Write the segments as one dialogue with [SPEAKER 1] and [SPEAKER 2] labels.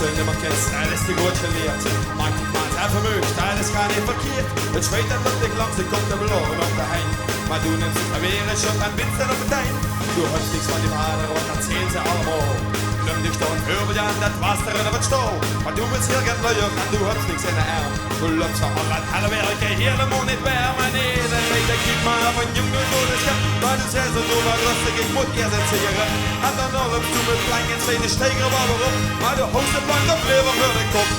[SPEAKER 1] ze nimmer kent, dat is te goed geleerd. Maakt die maat en vermeugt, dat is gar niet verkeerd. Het zweet dat lukt ik langs de kont en beloven op de hein. Maar doen hem zich weer een shot en bindt op het eind. Du hörst nichts von dem Hader und erzählen sie allemaal. Nimm dich doch und hör dich an, das war's darin auf den Stau. Maar du willst hier ganz leuer und du hörst nichts in der Arm. Du läufst auch an alle Werke, hier der Mond nicht wär. Maar nee, der Rede gibt mal auf einen Jungen so das Geld. Weil du sehr so drüber rüstig, ich muss ihr sind sicher. Und dann noch läufst du mit kleinen Zähne Steiger, warum? Weil du holst den Blank auf Leber für den Kopf.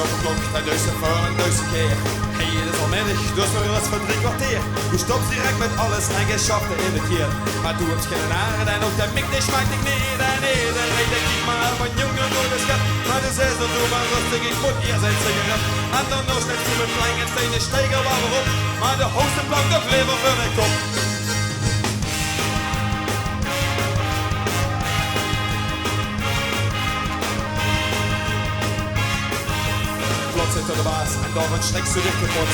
[SPEAKER 1] Op de klok, dat duizend voor een duizend keer. Hey, het is al middag, dus nog eens voor 3 kwartier. Du stopt direct met alles en geschafte in het keer. Maar du hebt geen haren en ook de mik, die schmaakt ik niet. En nee, dan reed ik niet maar van jongen door de schat. Maar du zegt dat du maar rustig, ik moet hier zijn sigaret. En dan nog steeds du met klein en stenen steiger waarop. Maar de hoogste plank op lever voor de kop. Zit de baas en door een schrik zo dicht kapot.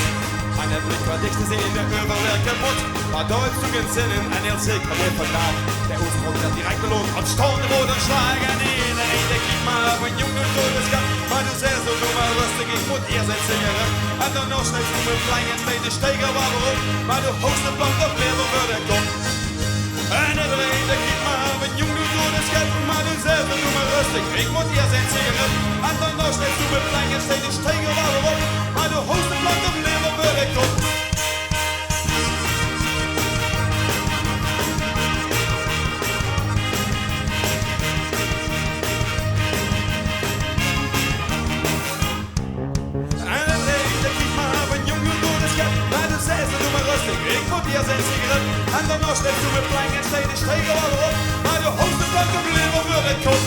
[SPEAKER 1] Aan het blik wat dicht te zien in de overwerk kapot. Maar daar heeft u geen zin in en heel zeker weer vandaag. Der Oostgrond werd direct beloond op stonden roden slagen. En iedereen denkt ik maar op een jongen door de schat. Maar du zegt zo doe maar rustig, ik moet hier zijn zingeren. En dan nog steeds doen we klein en steden steiger waarop. Maar de hoogste plank op lever voor de kop. En iedereen denkt ik maar op een jongen door de schat. Maar du zegt zo doe maar rustig, ik moet hier zijn zingeren. En dan nog steeds doen we klein en steden steiger waarop. Maar de hoogste plank op lever voor de kop. Ik moet hier zijn sigaret en dan nog steeds doen we plein en steden stegen waarop. Maar de hoogste plank op lever voor de kop.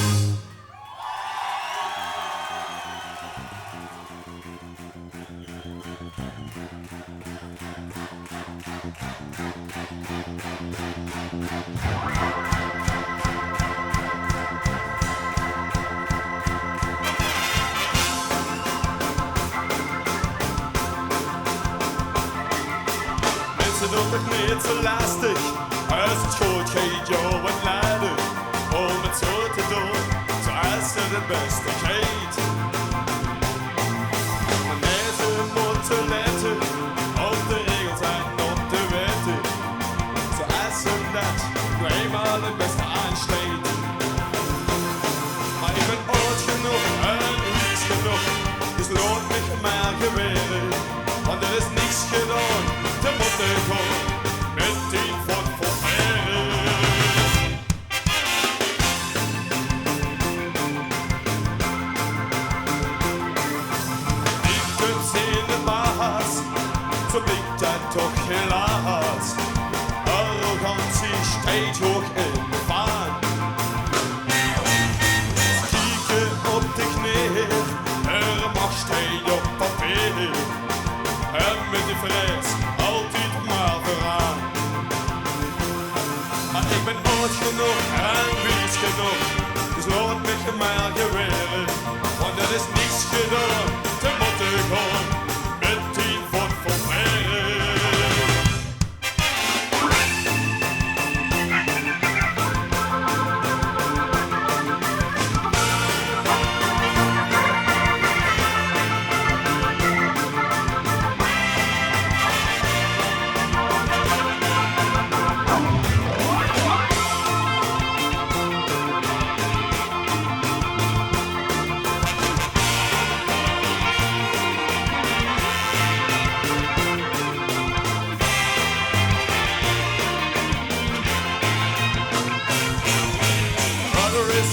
[SPEAKER 1] Doet het niet zo lastig, als het goed gaat, jou wat laden. Om het zo te doen, zoals het het beste gaat. Maar mensen moeten letten, op de regels en op de wetten. Zoals ze dat nu eenmaal het beste aansteekt. Maar ik ben oud genoeg en wies genoeg, dus laat mich maar geweren. Want er is niks gedaan, te moeten gaan met 10 voet voor veren. Ik kunt zien de baas, zo blijkt dat toch helaas. Arrogantie steekt hoog in de vaan. Kieken op de knieën, er mag steeds op papier. En met de vrees altijd maar vooraan. Maar ik ben oud genoeg en wies genoeg, dus laat mich maar geweren. Want er is niets gedaan, te moeten gaan met 10 voet voor veren.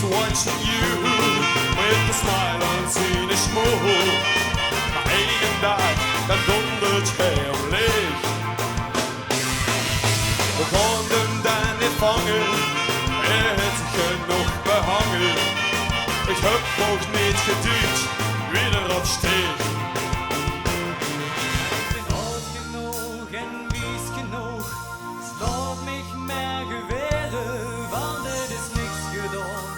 [SPEAKER 1] Watching you with a smile on zijn smoel. Maar één dag, dat dondert heimlich. We konden hem dan niet vangen, het genoeg behangen. Ik heb nog niet geduwd, weer op steeg.
[SPEAKER 2] Ik ben oud genoeg en wies genoeg, dus laat mich maar geweren, want het is niks gedaan.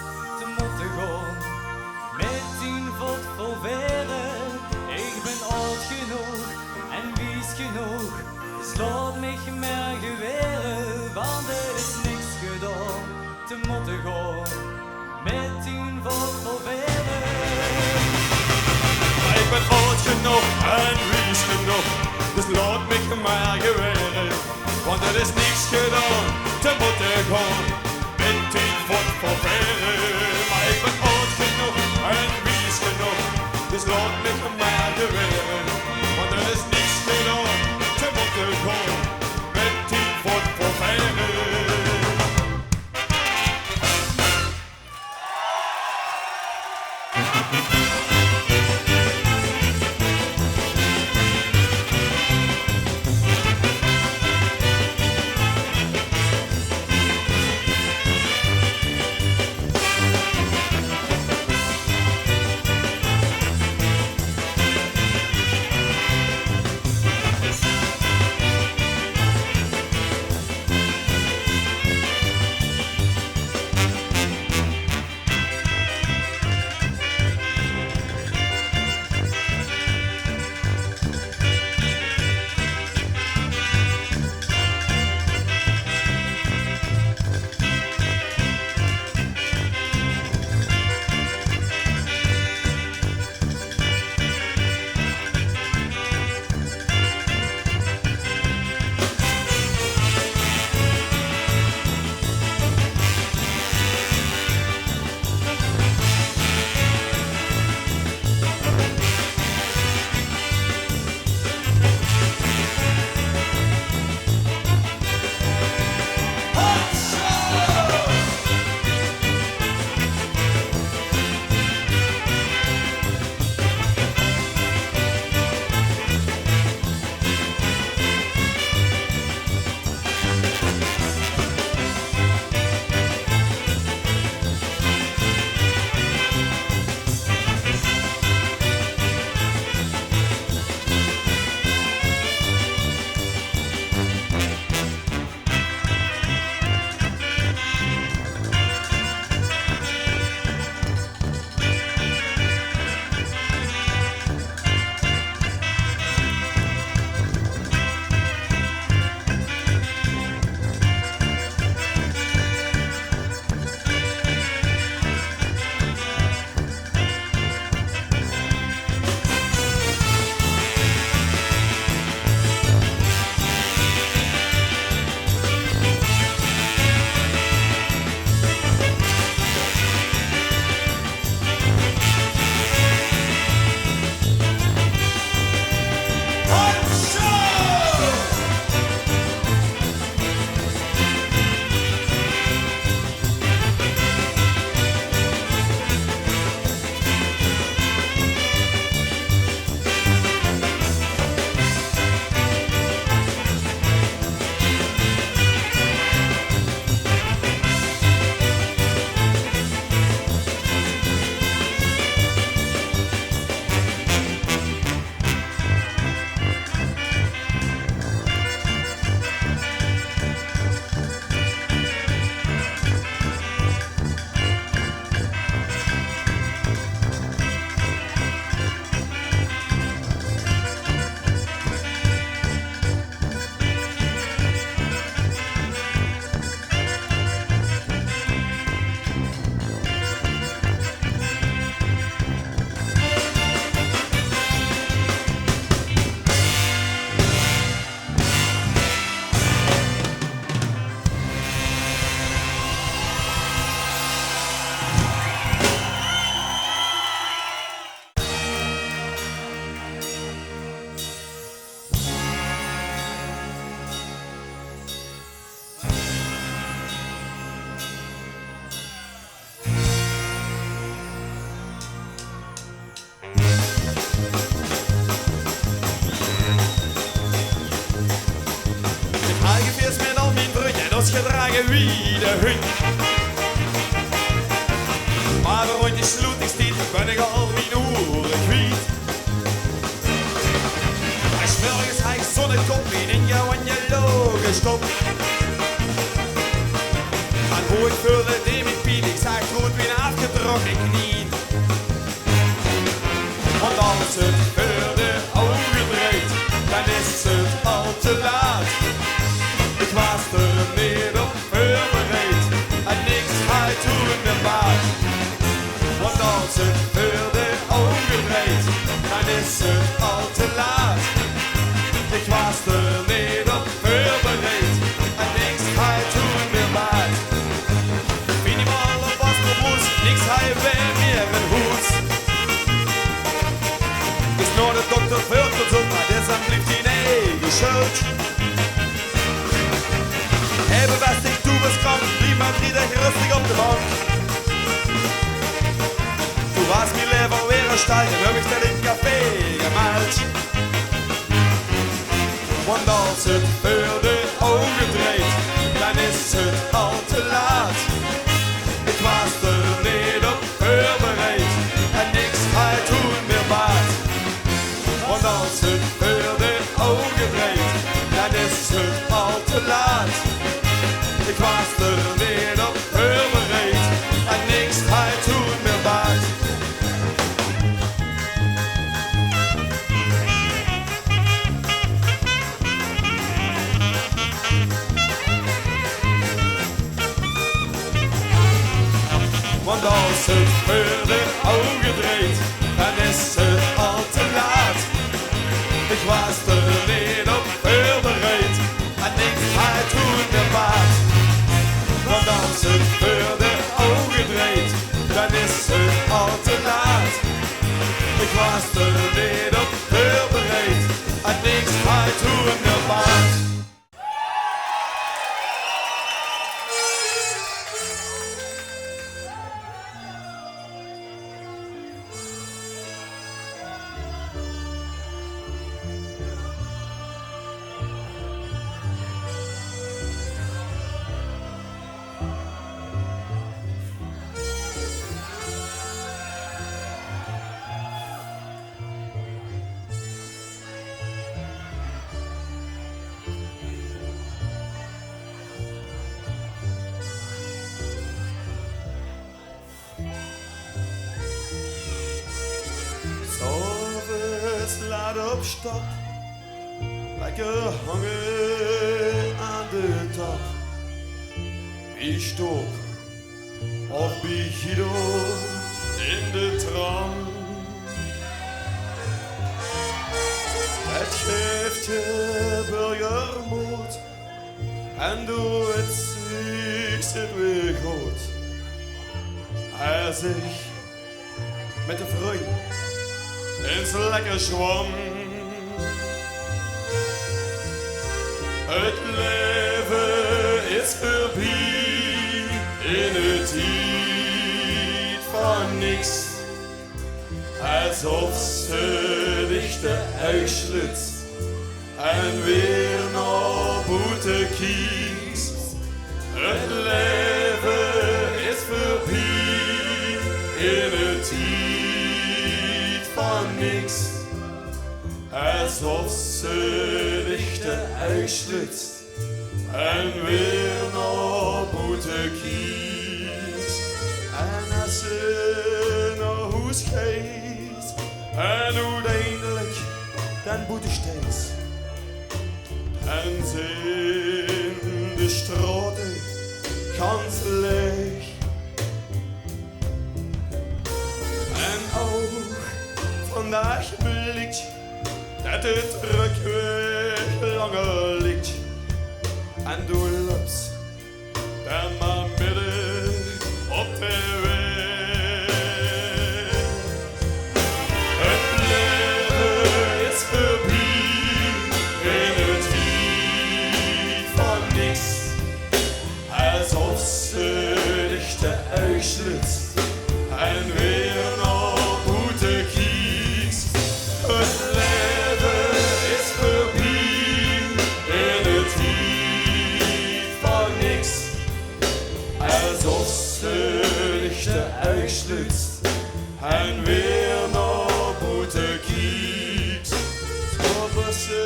[SPEAKER 2] Met 10 voet vol veren. Ik ben oud genoeg en wies genoeg, dus gaan met tien vol proberen.
[SPEAKER 1] Maar ik ben oud genoeg en wies genoeg, dus laat mich maar geweren. Want er is niks gedaan te moeten gaan met 10 voet proberen. Maar ik ben oud genoeg en wies genoeg, dus laat mich maar geweren. Want er is niks gedaan te moeten gaan met 10 voet proberen.
[SPEAKER 3] gedragen wie de hund. Maar rond die sloot ik stiet, ben ik al mijn oren kwijt. Hij smorgens hij zonnekop in jou en je logen stop. En hoe ik vulde die mijn piel, ik zag goed weer afgetrokken knieën. Want als het voor de ogen breekt, dan is het al te laat. Ik was er niet op voorbereid en niks had is het al te laat. Ik was er niet op voorbereid en niks ga je toen meer maat. Minimaal op was de roes, niks ga je weer meer in hoes. Is nur de dokter veel gezond, maar deshalb blieft die eigen schuld. Hey, bevestigd, du bist krank, blieb mal wieder gerüstig auf der Bank. Du warst mir lieber weer een steigen, hab ich dir den Kaffee gemalt. Want als het voor de ogen draait, dan is het al te laat. Ik was er niet op voorbereid en niks ga je toen meer baat. Want als het voor de ogen draait, dan is het al te laat. Ik was er niet op voorbereid en niks ga je toen meer baat. Want als het voor de ogen draait, dan is het al te laat. Ik was er niet op voorbereid en niks ga je toen meer baat. Want als het voor de ogen draait, dan is het al te laat. Ik was er niet op voorbereid en niks ga je toen meer baat. Laat op stap, lekker hangen aan de top. Wie stop of wie Guido in de tram. Het geeft je burgermoed en doe het zit weer goed. Hij zich met de vriend in zijn lekker zwam. Het leven is voorbij in het tijd van niks. Alsof ze dichte uitsluit en weer naar buiten kiest. Het leven is voorbij in het tijd van niks. Alsof ze dichte uitsluit en weer naar buiten kiest. En als ze naar huis gaat en uiteindelijk dan buiten steeds. En zijn de straten ganz leeg. En ook vandaag blijkt dat het terugweg langer ligt. En doe loopt dan maar midden op de weg. Het leven is voorbij in het tijd van niks. Alsof ze dichte uitsluit en weer naar buiten kiest. Het leven is voorbij in het tijd van niks. Alsof ze dichte uitsluit en weer naar buiten kiest. Stoppen ze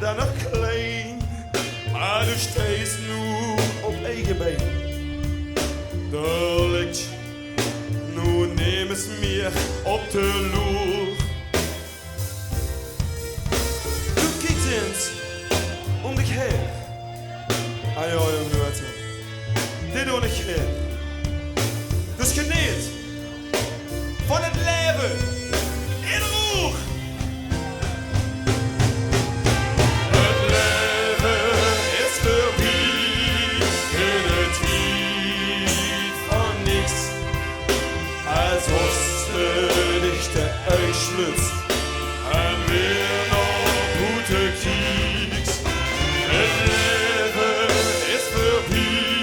[SPEAKER 3] dan nog klein, maar nu steeds nu op eigen been. Daar ligt nu neem eens meer op de loer. Du kijkt eens om dich her. Ah ja, jongen, weet je. Dit doe ik geen. Dus geniet van het leven in de roer. uitschlitst. En weer nog goede kieks. Het leven is voorbij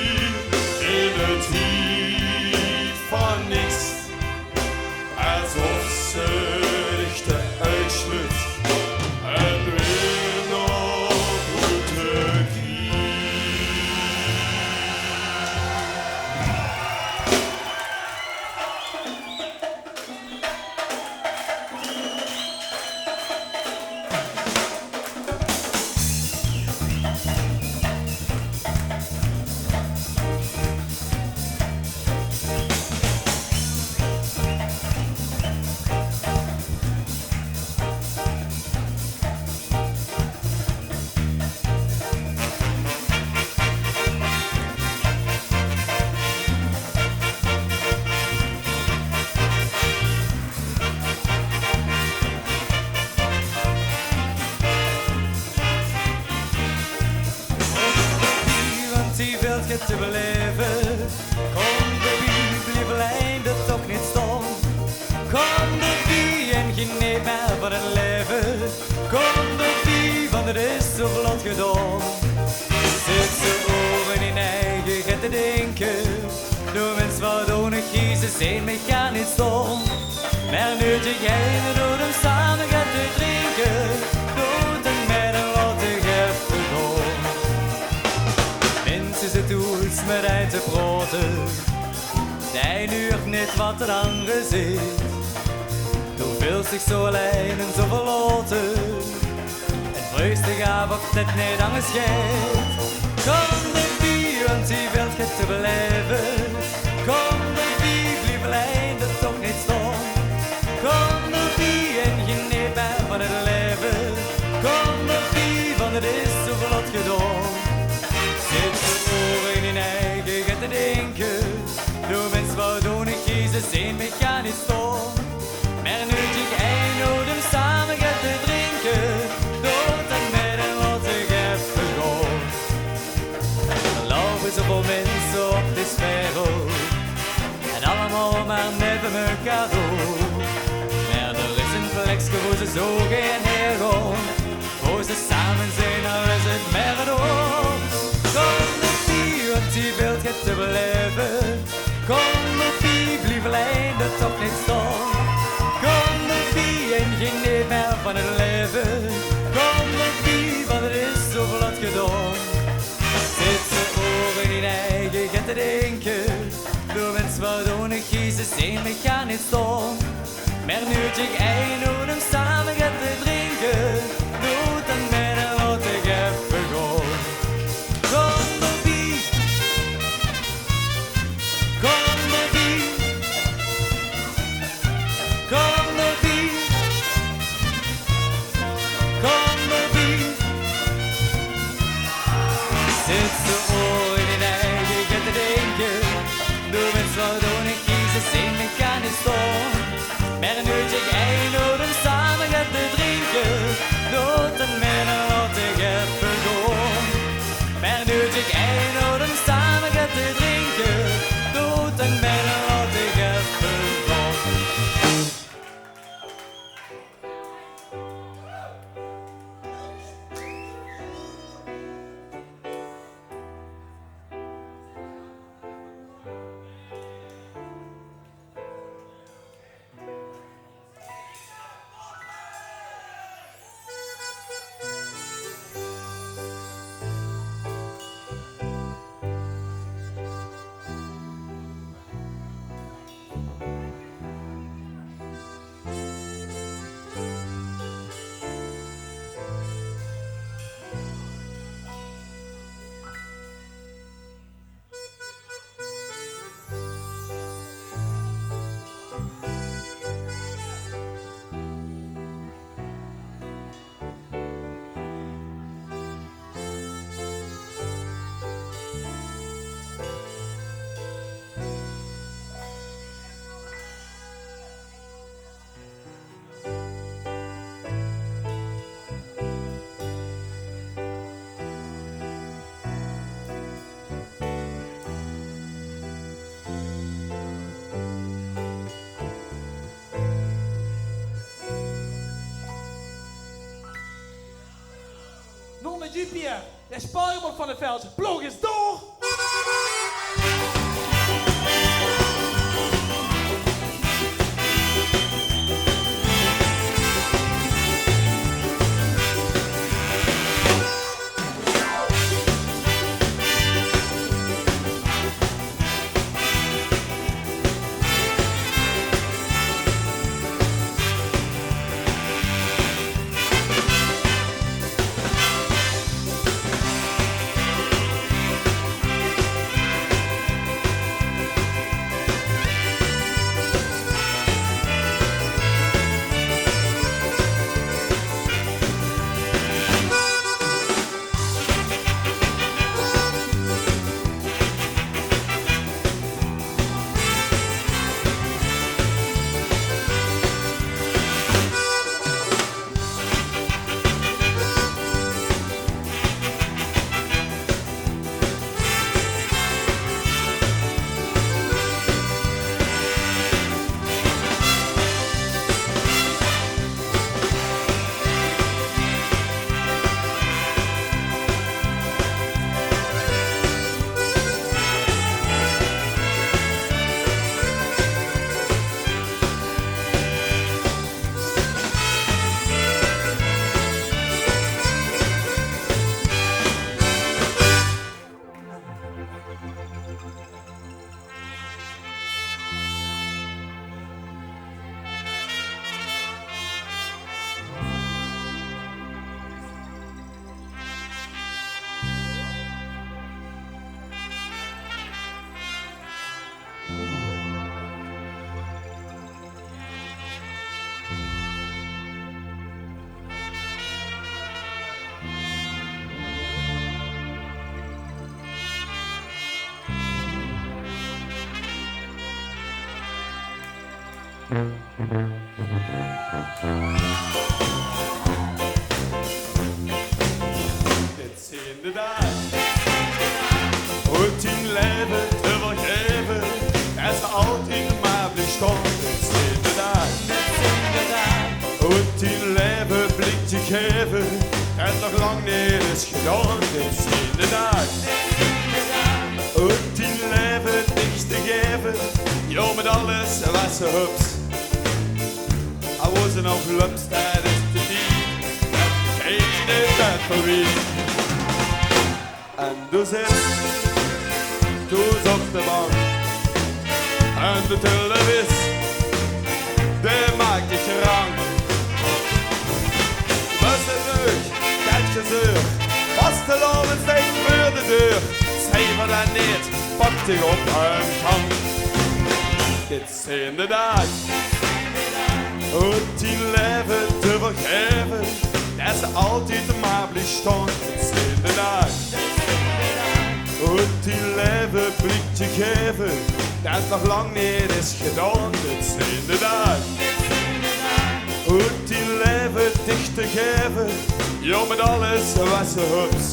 [SPEAKER 3] in het hiet van niks. Alsof ze dich de uitschlitst. En weer nog goede
[SPEAKER 2] te beleven. Kom erbij, blijf alleen dat toch niet stom. Kom erbij en geniet maar van het leven. Kom erbij, want het is zo vlot gedaan. Zit ze oren in eigen get te denken. Doe mens wat ohne kiezen zijn, me gaan niet stom. Maar nu te gaan door hem samen gaat te drinken. Doet en met een wat ik heb gedaan. Is het doels met hij te praten. Hij duurt niet wat de andere ziet. Du voelt zich zo alleen en zo verlaten. En vreust zich af of het niet anders gaat. Kom erbij, want die wilt je te beleven. Kom erbij, blijf alleen dat toch niet staan. Kom erbij en geniet maar van het leven. Kom erbij, want het is zo vlot gedaan. Zit de oren in eigen get te denken. Doe mens wat ohne kiezen zijn, me gaan niet staan. Maar nu ik een odem samen gaat te drinken. Dood en met een wat ik heb begon. Er lopen zoveel mensen op deze wereld. En allemaal maar net bij elkaar door. Maar er is een plekje waar ze zo geen heen gaan. Waar ze samen zijn, al is het meer door. Kom erbij, want die wilt je te beleven. Kom erbij, blijf alleen dat toch niet staan. Kom erbij en geniet meer van het leven. Kom erbij, want het is zo vlot gedaan. Zit ze oren in eigen get te denken. Door mens wat ohne kiezen zijn, me gaan niet staan. Maar nu ik een odem samen gaat te drinken. Doet dan met een wat ik heb begon. Kom erbij, kom erbij, kom erbij, kom erbij. Zit ze oren in eigen get te denken. Doe mens wat ohne kiezen zijn, me gaan niet staan. Maar nu ik een odem samen gaat te drinken.
[SPEAKER 4] de jeep hier. De spaarremand van het veld. Ploeg is door.
[SPEAKER 3] Dit is inderdaad ooit in leven te vergeven. Er is altijd maar bestond. Dit is inderdaad ooit in leven blik te geven. En nog lang niet is gedaan. Dit is inderdaad ooit in leven niks te geven. Jo, met alles wat ze hups. I wasn't of lumps that is to be. Dat geen is dat voor wie. En dus op de bank. En de televisie, die maakt je rank. Was het leuk, dat gezeur. Was te lopen steeds voor de deur. Schrijven dan niet, pak dich op een kant. Dit is inderdaad. Und die leven te vergeven, dat ze altijd maar bestond. Het is inderdaad. Und die leven blik te geven, dat nog lang niet is gedaan. Het is inderdaad. Und die leven dicht te geven, jo met alles wat ze hups.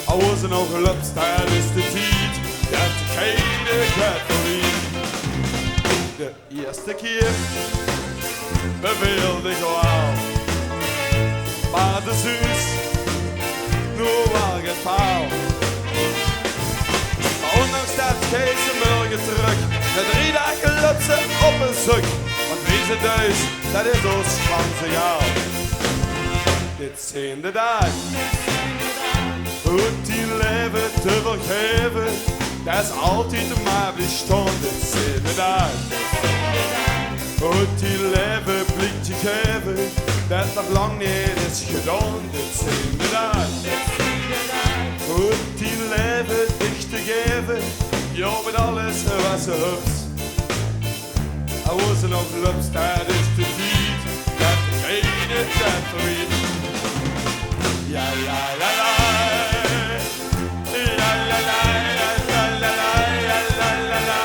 [SPEAKER 3] Al was er nog gelups, dat is de tijd, dat geen gaat verliezen. De eerste keer beweelde ik al, maar de zus, nu was het faal. Maar ondanks dat geeft ze morgen terug, met 3 dagen lutsen op een stuk. Want deze thuis, dat is ons schansegaal. Dit is inderdaad, goed die leven te vergeven, dat is altijd maar bestond. Dit is inderdaad. Goed die leven blik te geven, dat nog lang niet is gedaan. Dit is inderdaad. Goed die leven dicht te geven, jo met alles wat ze hups. Al was er nog lups, dat is te diep, dat geen het dat verriet. Ja la la la, ja la la la la la la la la la la la la.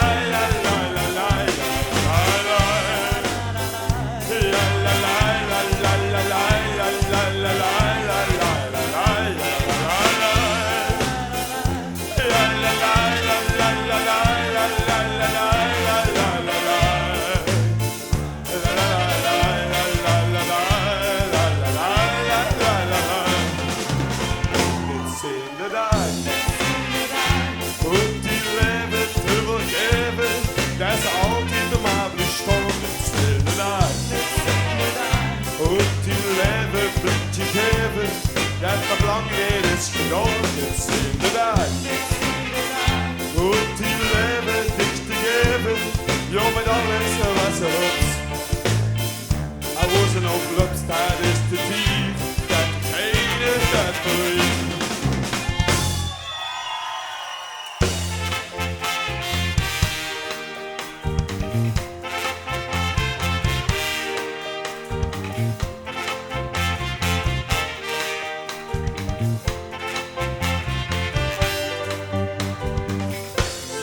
[SPEAKER 3] op loopt, dat is de tijd. Dat geen dat verliest.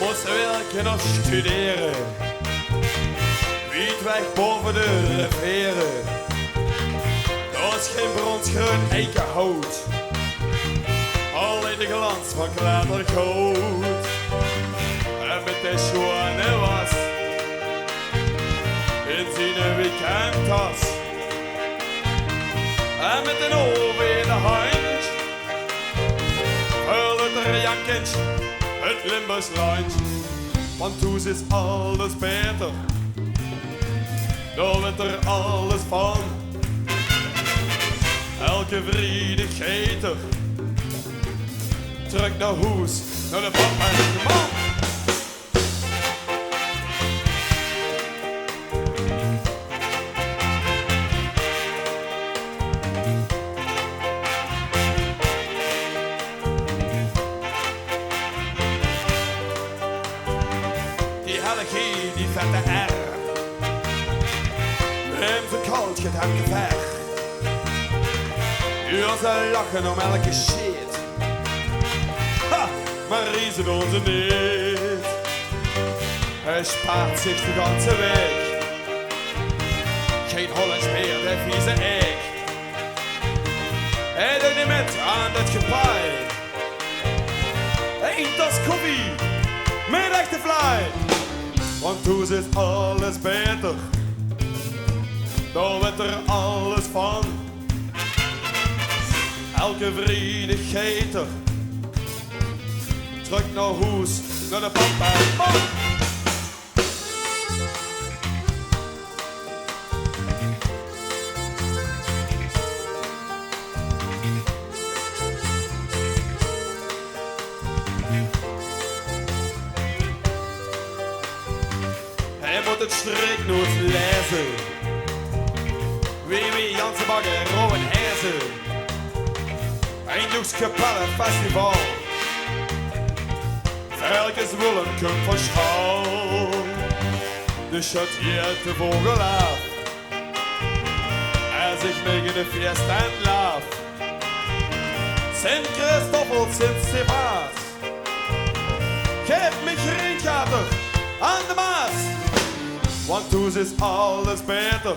[SPEAKER 3] Moest werken of studeren, wiet weg boven de rivieren. Dat is geen bronsgroen eikenhout, alleen de glans van klatergoud. En met de schone was, in zijn weekendtas. En met een oven in de hand, hulde er jankens. Het Limburgs lunch, want toen is alles beter. Daar werd er alles van. Elke vriedigheid terug naar huis, naar de papa en de man. Die vette R. Neem ze koud, je hebt gevecht. Nu als ze lachen om elke shit. Ha, maar riezen onze niet. Hij spaart zich de ganse week. Geen Hollands meer, de vieze ik. Hij doet niet met aan het gepaai. Eén tas koffie, met echte fly. Want toen is alles beter, daar werd er alles van. Elke vriedigheid terug naar huis, naar de papa en man. Hij moet het streeknoot lezen. Wie Jansen Bagger, Rowan Hezen. Eindhoeks Kapelle Festival. Velkens Woelen komt van school. De shot hier de vogel af. En zich tegen de feest en laaf. Sint Christoffel, Sint Stefaas. Geef me geen gater aan de Maas. Want toen is alles beter,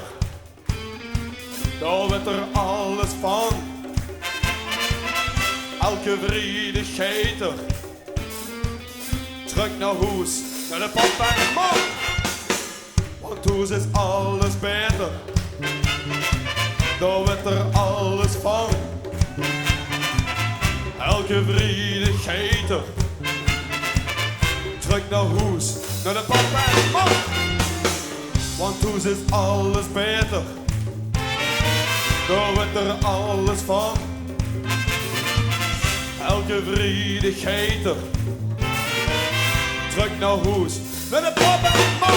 [SPEAKER 3] daar werd er alles van. Elke vriedigheid terug naar huis, naar de papa en de man. Want toen is alles beter, daar werd er alles van. Elke vriedigheid terug naar huis, naar de papa en de man. Want toen is alles beter, daar werd er alles van. Elke vriedigheid terug naar huis, naar de papa en de man.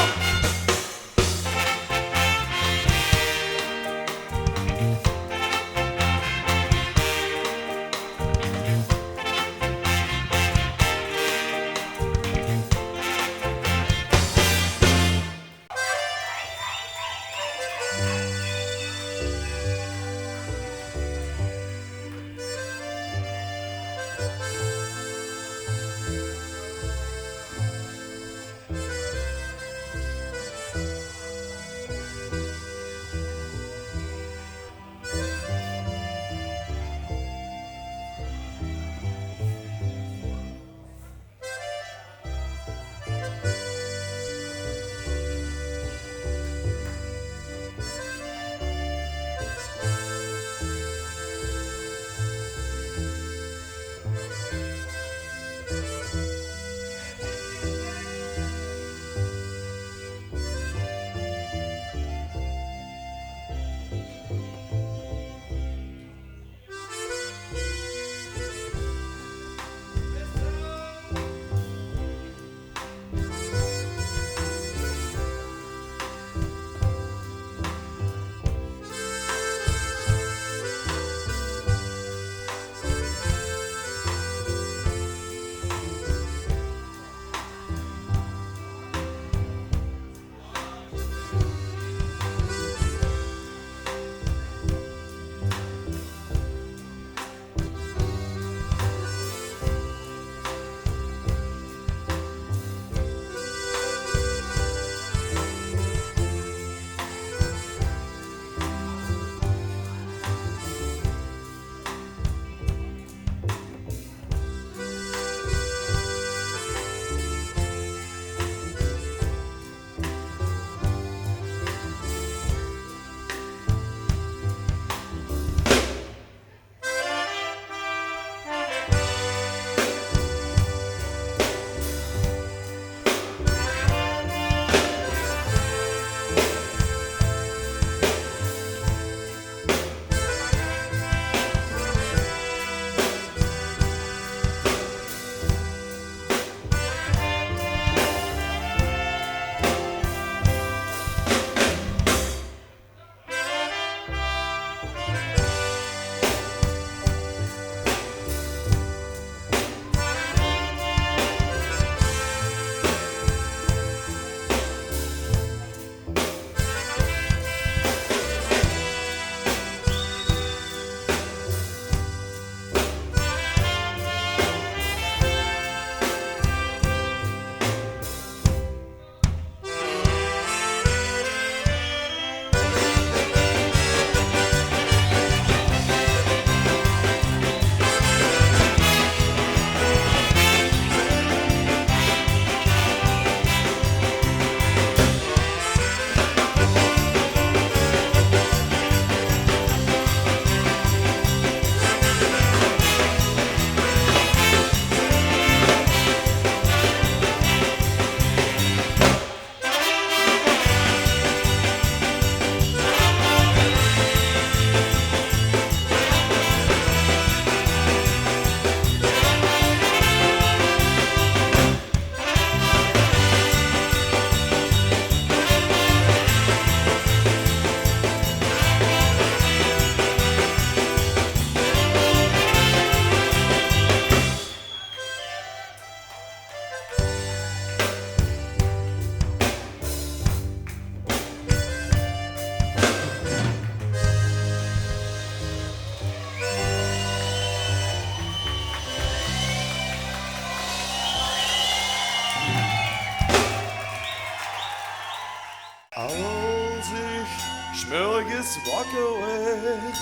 [SPEAKER 3] morgens wakker werd,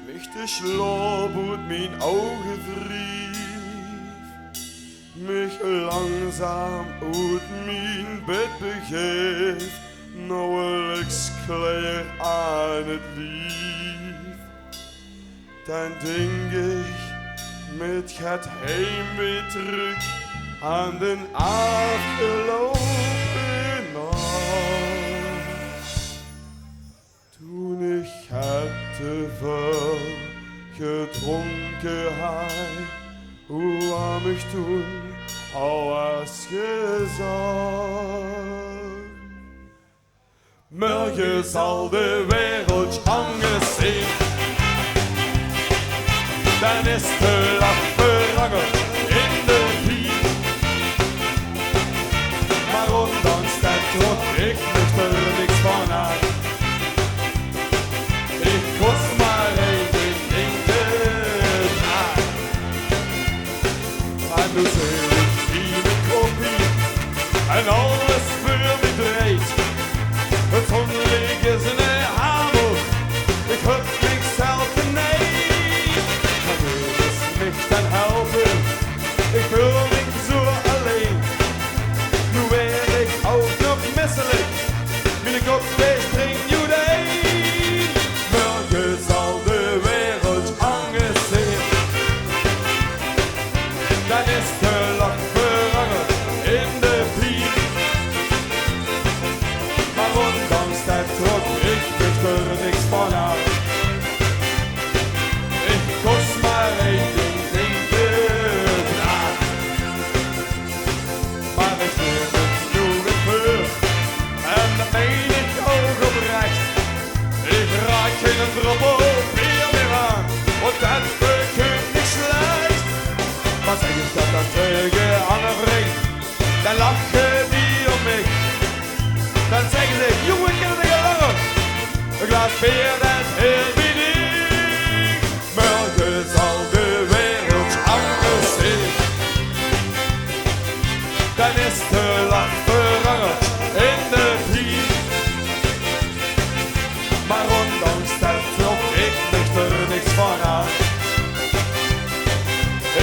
[SPEAKER 3] ligt de slaap uit mijn ogen wreef, mich langzaam uit mijn bed begeef, nauwelijks kleer aan het lief. Dan denk ik met het heimwee terug aan den afgelopen nacht. Toen ik het te veel gedronken had, hoe warm ik toen al was gezag. Morgen zal de wereld hangen zijn, dan is de lach verhangen in de piep. Maar ondanks dat trok ik er niks van aan. Ik kost maar één ding te aan. En nu zit ik in mijn kopie en alles voor me draait. Het zonlicht is een hamer, ik heb niks zelf genaaid. Maar wil dus niks aan helpen, ik voel me zo alleen. Nu werd ik ook nog misselijk, mijn kop is dring judein. Morgen zal de wereld hangen zijn, dan is de lach verhangen in de piep. Maar ondanks dat trok ik er niks van aan. Ik kost maar één ding te dragen. Maar ik vind het nu weer voor en dat meen ik ook oprecht. Ik raak geen druppel bier meer aan, want dat bekent niet slecht. Maar zeg ik dat dan tegen Anne vriend, dan lachen die om mij. Dan zeggen ze, jongen, ik kan het niet langer. Een glas bier, dat heel biedig. Morgen zal de wereld anders zijn, dan is de lach verhangen in de piep. Maar ondanks dat trok ik er niks van aan.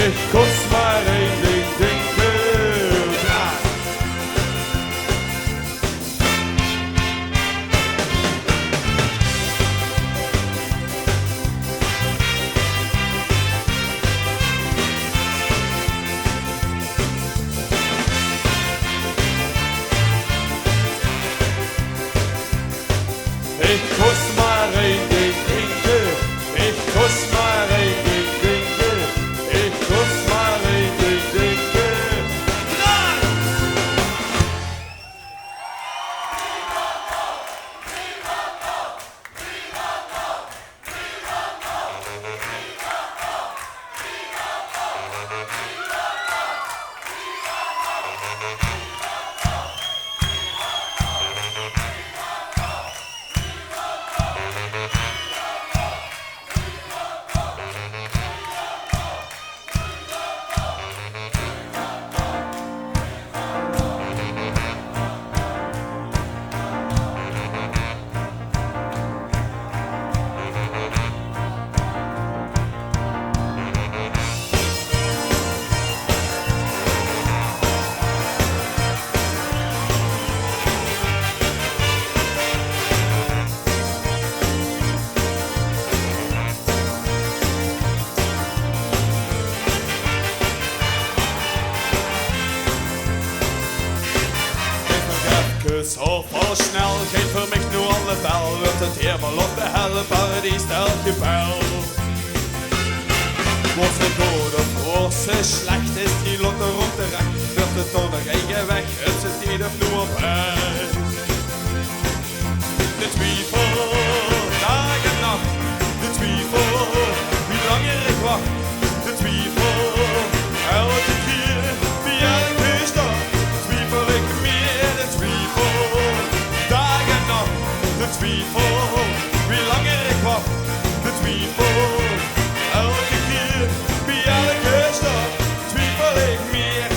[SPEAKER 3] Ik kost maar één ding te dragen. Ik kost maar één ding drinken, ik kost maar één ding drinken, ik kost maar één ding drinken. Draai! Of al snel, geeft voor mij nu alle bel. Wordt het helemaal op de helle paradijs, stel je bel. Wordt ze goed of wordt ze slecht, is die lotte rond de recht. Wordt het door de regen weg, het zit niet op nu op huis. De twijfel, dag en nacht. De twijfel, wie langer ik wacht. De twijfel, elke keer, wie elke stad. Twijfel ik meer, de twijfel. De twijfel, wie langer ik wacht. De twijfel, elke keer, bij elke stap. Twijfel ik meer,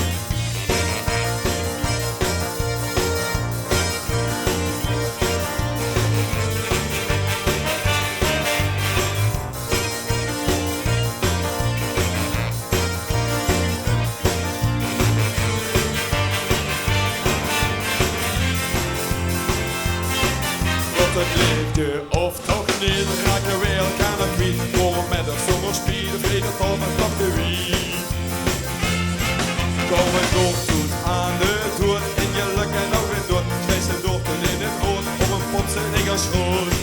[SPEAKER 3] het leefje of toch niet, raken we elkaar nog kwijt. Komen met of zonder spier, de vrede tot met op de wie. Kom het door, doet aan de dood, in je luk en ook weer dood. Schrijf ze door toen in het rood, op een potse nigger schoot.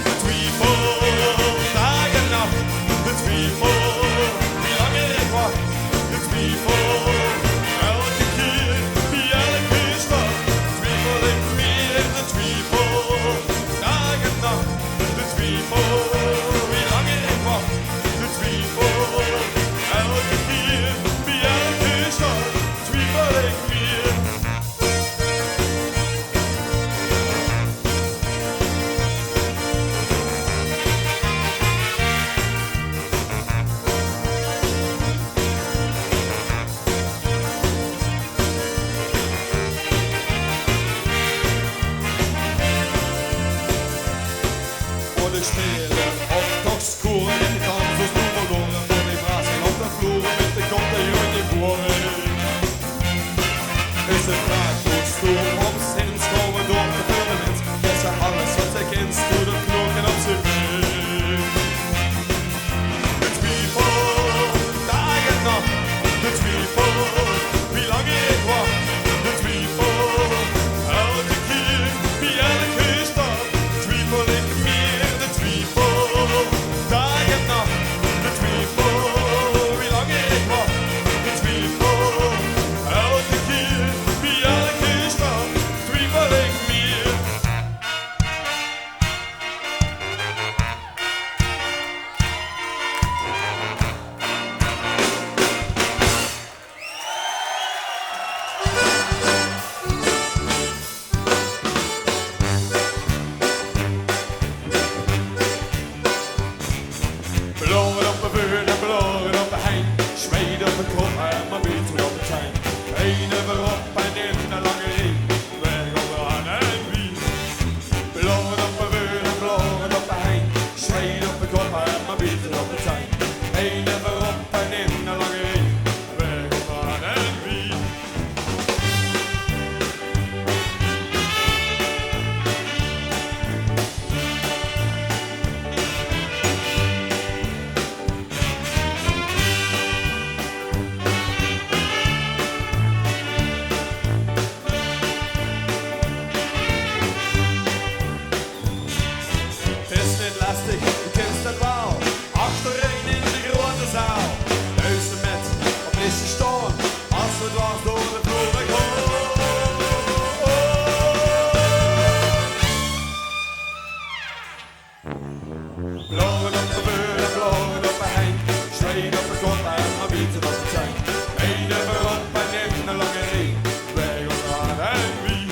[SPEAKER 3] De twijfel, dag en nacht, de twijfel, wie langer ik wacht. De twijfel, elke keer, wie elke stap. Twijfel ik meer, de twijfel, dag en nacht. De twijfel, wie langer ik wacht. De twijfel, elke keer, wie elke stap. Twijfel ik meer. Voor de spelen of toch scoren in de kans als doen verloren. Voor die verrassing op de vloer met de kont en je niet boren. Is het vaak goed stoer om sinds komen door de firmament. Met z'n alles wat ze kent, stoer de knoken op zijn been. De twijfel, dag en nacht. De twijfel, wie lang ik wacht. De twijfel, elke keer, wie elke stap. Twijfel ik meer, de twijfel, dag en nacht. De twijfel, wie lang ik wacht. De twijfel, elke keer, wie elke stap. Twijfel ik meer. Bloren op de vuur en bloren op de hein. Smeden op de kop en maar bieten op de trein. Heen en weer op en in de lange ring. Weg op de aan en wie. Bloren op de vuur en bloren op de hein. Smeden op de kop en maar bieten op de trein. Heen en weer op en in de lange ring. Weg op de aan en wie. Het is niet lastig, je kent het wel. Achterin in de grote zaal. Huizen met op listen staan. Als we dwars door de vloer gaan. Bloren op de vuur en bloren op de hein. Zweden op de kop en maar bieten op de trein. Heen en weer op en in de lange ring. Weg op de aan en wie.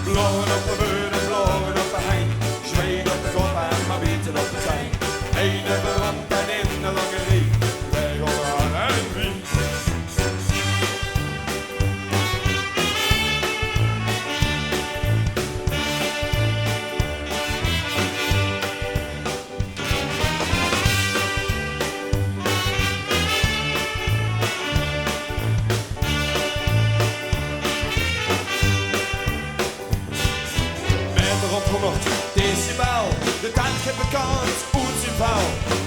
[SPEAKER 3] Bloren op de vuur en bloren op de hein. Zweden op de kop en maar bieten op de trein. Heen en weer op en in de lange ring. Weg op de aan en wie. Meter op 100 decibel. De tijd geeft bekend, oet zijn vuil.